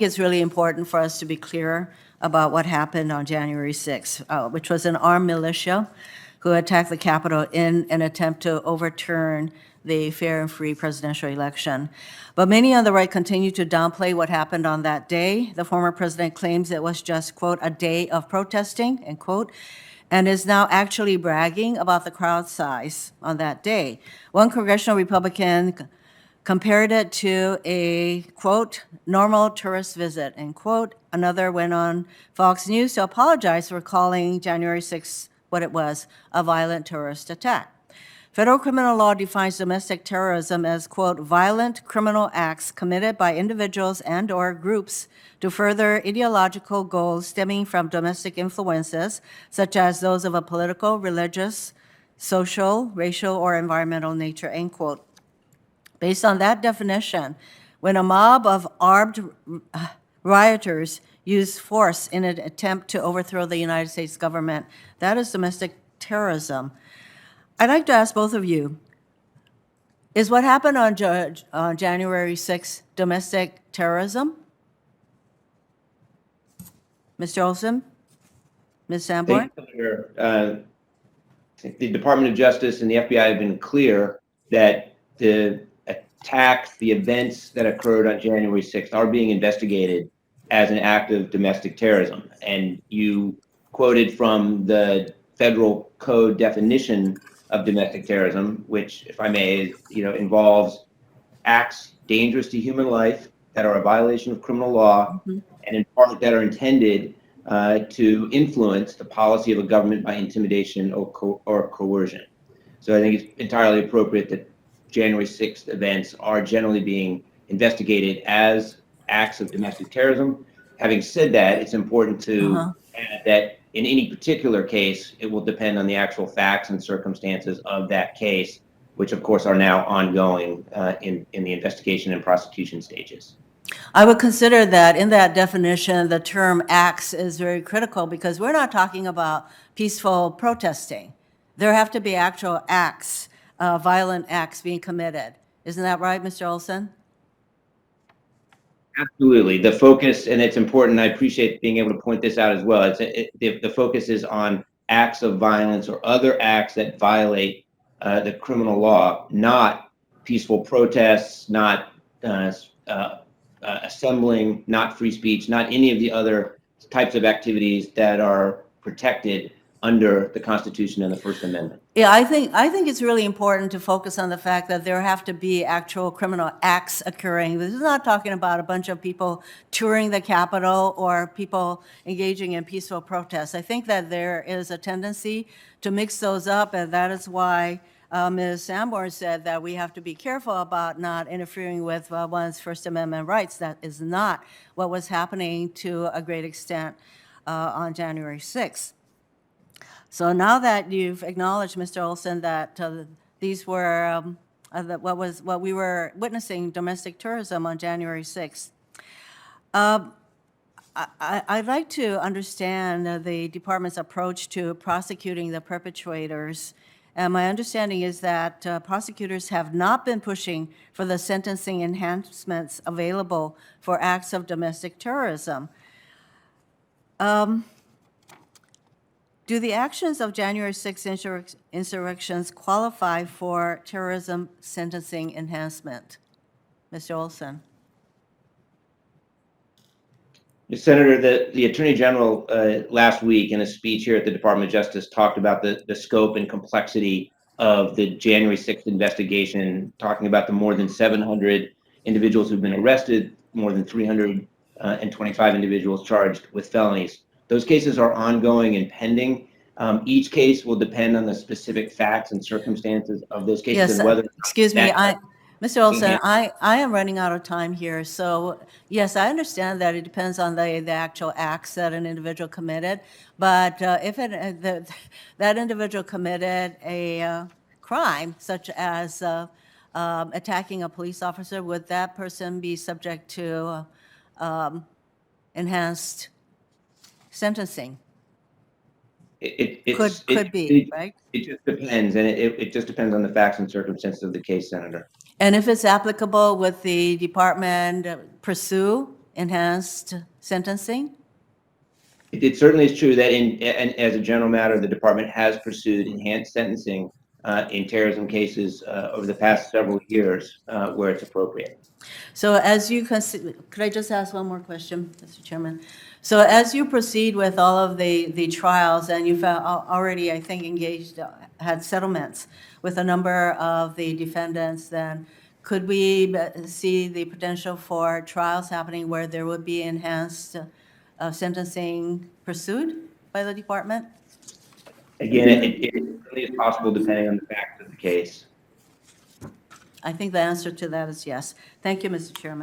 it's really important for us to be clear about what happened on January 6th, which was an armed militia who attacked the Capitol in an attempt to overturn the fair and free presidential election. But many on the right continue to downplay what happened on that day. The former president claims it was just, quote, a day of protesting, end quote, and is now actually bragging about the crowd size on that day. One congressional Republican compared it to a, quote, normal tourist visit, end quote. Another went on Fox News to apologize for calling January 6th what it was, a violent terrorist attack. Federal criminal law defines domestic terrorism as, quote, violent criminal acts committed by individuals and/or groups to further ideological goals stemming from domestic influences, such as those of a political, religious, social, racial, or environmental nature, end quote. Based on that definition, when a mob of armed rioters use force in an attempt to overthrow the United States government, that is domestic terrorism. I'd like to ask both of you, is what happened on January 6th domestic terrorism? Mr. Olson? Ms. Sanborn? Thank you, Senator. The Department of Justice and the FBI have been clear that the attacks, the events that occurred on January 6th are being investigated as an act of domestic terrorism. And you quoted from the federal code definition of domestic terrorism, which, if I may, involves acts dangerous to human life that are a violation of criminal law, and in part that are intended to influence the policy of a government by intimidation or coercion. So I think it's entirely appropriate that January 6th events are generally being investigated as acts of domestic terrorism. Having said that, it's important to add that in any particular case, it will depend on the actual facts and circumstances of that case, which of course are now ongoing in the investigation and prosecution stages. I would consider that in that definition, the term acts is very critical because we're not talking about peaceful protesting. There have to be actual acts, violent acts being committed. Isn't that right, Mr. Olson? Absolutely. The focus, and it's important, I appreciate being able to point this out as well. The focus is on acts of violence or other acts that violate the criminal law, not peaceful protests, not assembling, not free speech, not any of the other types of activities that are protected under the Constitution and the First Amendment. Yeah, I think it's really important to focus on the fact that there have to be actual criminal acts occurring. This is not talking about a bunch of people touring the Capitol or people engaging in peaceful protests. I think that there is a tendency to mix those up, and that is why Ms. Sanborn said that we have to be careful about not interfering with one's First Amendment rights. That is not what was happening to a great extent on January 6th. So now that you've acknowledged, Mr. Olson, that these were what we were witnessing, domestic tourism on January 6th, I'd like to understand the department's approach to prosecuting the perpetrators. And my understanding is that prosecutors have not been pushing for the sentencing enhancements available for acts of domestic terrorism. Do the actions of January 6th insurrections qualify for terrorism sentencing enhancement? Mr. Olson. Senator, the Attorney General last week in a speech here at the Department of Justice talked about the scope and complexity of the January 6th investigation, talking about the more than 700 individuals who've been arrested, more than 325 individuals charged with felonies. Those cases are ongoing and pending. Each case will depend on the specific facts and circumstances of those cases. Yes, and whether excuse me, Mr. Olson, I am running out of time here. So yes, I understand that it depends on the actual acts that an individual committed. But if that individual committed a crime, such as attacking a police officer, would that person be subject to enhanced sentencing? Could be, right? It just depends, and it just depends on the facts and circumstances of the case, Senator. And if it's applicable, would the department pursue enhanced sentencing? It certainly is true that and as a general matter, the department has pursued enhanced sentencing in terrorism cases over the past several years where it's appropriate. So as you consider, could I just ask one more question, Mr. Chairman? So as you proceed with all of the trials, and you've already, I think, engaged, had settlements with a number of the defendants, then could we see the potential for trials happening where there would be enhanced sentencing pursued by the department? Again, it really is possible depending on the facts of the case. I think the answer to that is yes. Thank you, Mr. Chairman.